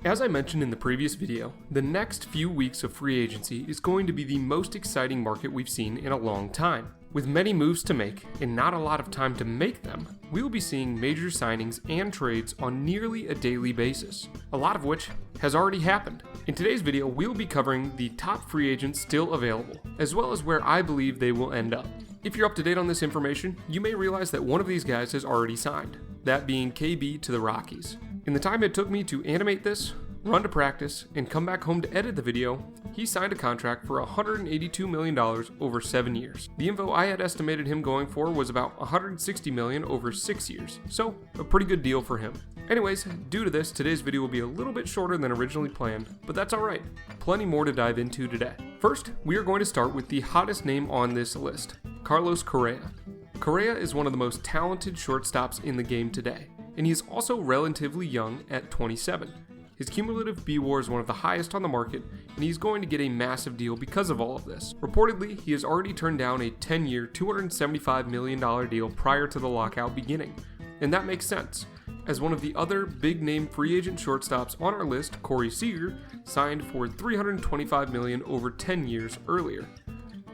As I mentioned in the previous video, the next few weeks of free agency is going to be the most exciting market we've seen in a long time. With many moves to make and not a lot of time to make them, we will be seeing major signings and trades on nearly a daily basis, a lot of which has already happened. In today's video, we'll be covering the top free agents still available, as well as where I believe they will end up. If you're up to date on this information, you may realize that one of these guys has already signed, that being KB to the Rockies. In the time it took me to animate this, run to practice, and come back home to edit the video, he signed a contract for $182 million over 7 years. The info I had estimated him going for was about $160 million over 6 years, so a pretty good deal for him. Anyways, due to this, today's video will be a little bit shorter than originally planned, but that's alright. Plenty more to dive into today. First, we are going to start with the hottest name on this list, Carlos Correa. Correa is one of the most talented shortstops in the game today, and he is also relatively young at 27. His cumulative B-WAR is one of the highest on the market, and he's going to get a massive deal because of all of this. Reportedly, he has already turned down a 10-year, $275 million deal prior to the lockout beginning, and that makes sense, as one of the other big-name free agent shortstops on our list, Corey Seager, signed for $325 million over 10 years earlier,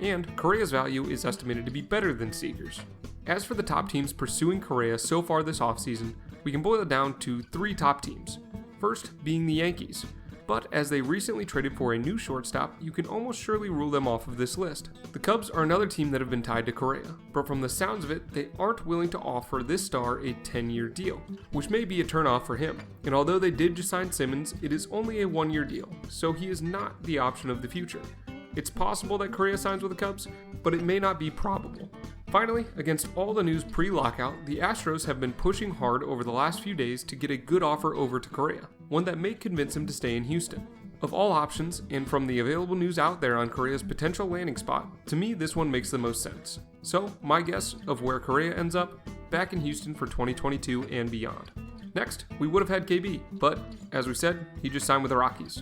and Correa's value is estimated to be better than Seager's. As for the top teams pursuing Correa so far this offseason, we can boil it down to 3 top teams. First being the Yankees, but as they recently traded for a new shortstop, you can almost surely rule them off of this list. The Cubs are another team that have been tied to Correa, but from the sounds of it, they aren't willing to offer this star a 10-year deal, which may be a turnoff for him. And although they did just sign Simmons, it is only a 1-year deal, so he is not the option of the future. It's possible that Correa signs with the Cubs, but it may not be probable. Finally, against all the news pre-lockout, the Astros have been pushing hard over the last few days to get a good offer over to Correa, one that may convince him to stay in Houston. Of all options, and from the available news out there on Correa's potential landing spot, to me this one makes the most sense. So, my guess of where Correa ends up, back in Houston for 2022 and beyond. Next, we would have had KB, but as we said, he just signed with the Rockies.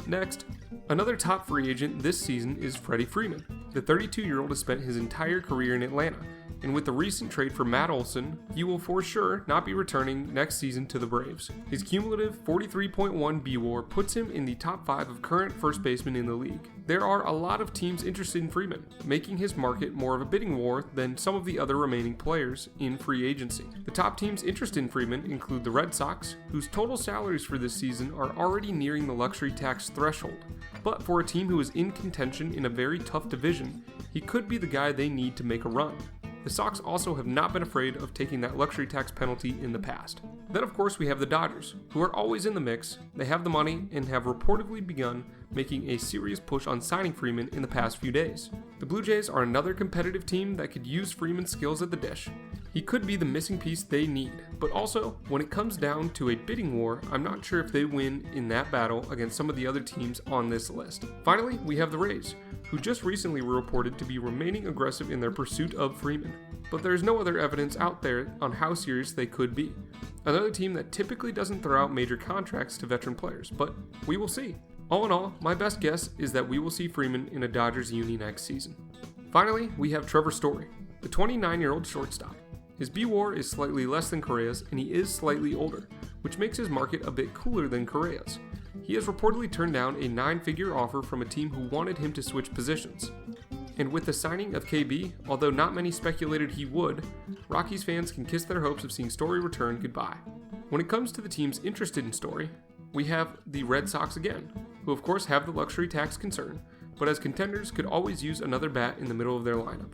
Next, another top free agent this season is Freddy Freeman. The 32-year-old has spent his entire career in Atlanta, and with the recent trade for Matt Olson, he will for sure not be returning next season to the Braves. His cumulative 43.1 B-WAR puts him in the top 5 of current first basemen in the league. There are a lot of teams interested in Freeman, making his market more of a bidding war than some of the other remaining players in free agency. The top teams interested in Freeman include the Red Sox, whose total salaries for this season are already nearing the luxury tax threshold. But for a team who is in contention in a very tough division, he could be the guy they need to make a run. The Sox also have not been afraid of taking that luxury tax penalty in the past. Then of course we have the Dodgers, who are always in the mix. They have the money and have reportedly begun making a serious push on signing Freeman in the past few days. The Blue Jays are another competitive team that could use Freeman's skills at the dish. He could be the missing piece they need, but also, when it comes down to a bidding war, I'm not sure if they win in that battle against some of the other teams on this list. Finally, we have the Rays, who just recently were reported to be remaining aggressive in their pursuit of Freeman, but there is no other evidence out there on how serious they could be. Another team that typically doesn't throw out major contracts to veteran players, but we will see. All in all, my best guess is that we will see Freeman in a Dodgers uni next season. Finally, we have Trevor Story, the 29-year-old shortstop. His B-WAR is slightly less than Correa's, and he is slightly older, which makes his market a bit cooler than Correa's. He has reportedly turned down a 9-figure offer from a team who wanted him to switch positions. And with the signing of KB, although not many speculated he would, Rockies fans can kiss their hopes of seeing Story return goodbye. When it comes to the teams interested in Story, we have the Red Sox again, who of course have the luxury tax concern, but as contenders could always use another bat in the middle of their lineup.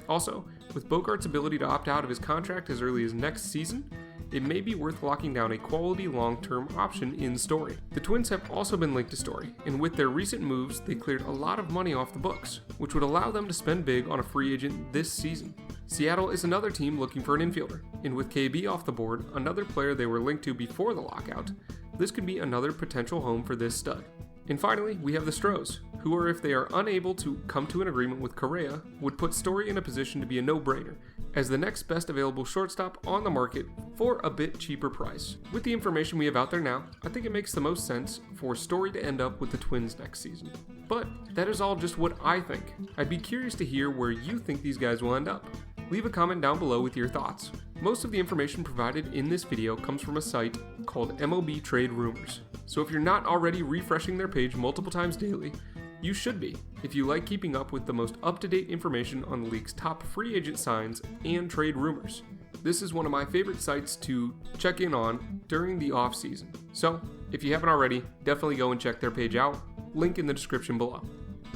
Also, with Bogart's ability to opt out of his contract as early as next season, it may be worth locking down a quality long-term option in Story. The Twins have also been linked to Story, and with their recent moves, they cleared a lot of money off the books, which would allow them to spend big on a free agent this season. Seattle is another team looking for an infielder, and with KB off the board, another player they were linked to before the lockout, this could be another potential home for this stud. And finally, we have the Stros, who are, if they are unable to come to an agreement with Correa, would put Story in a position to be a no-brainer, as the next best available shortstop on the market for a bit cheaper price. With the information we have out there now, I think it makes the most sense for Story to end up with the Twins next season. But that is all just what I think. I'd be curious to hear where you think these guys will end up. Leave a comment down below with your thoughts. Most of the information provided in this video comes from a site called MLB Trade Rumors. So if you're not already refreshing their page multiple times daily, you should be, if you like keeping up with the most up-to-date information on the league's top free agent signs and trade rumors. This is one of my favorite sites to check in on during the off-season. So, if you haven't already, definitely go and check their page out. Link in the description below.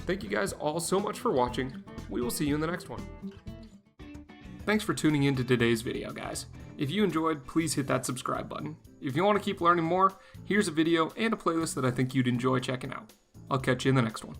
Thank you guys all so much for watching. We will see you in the next one. Thanks for tuning in to today's video, guys. If you enjoyed, please hit that subscribe button. If you want to keep learning more, here's a video and a playlist that I think you'd enjoy checking out. I'll catch you in the next one.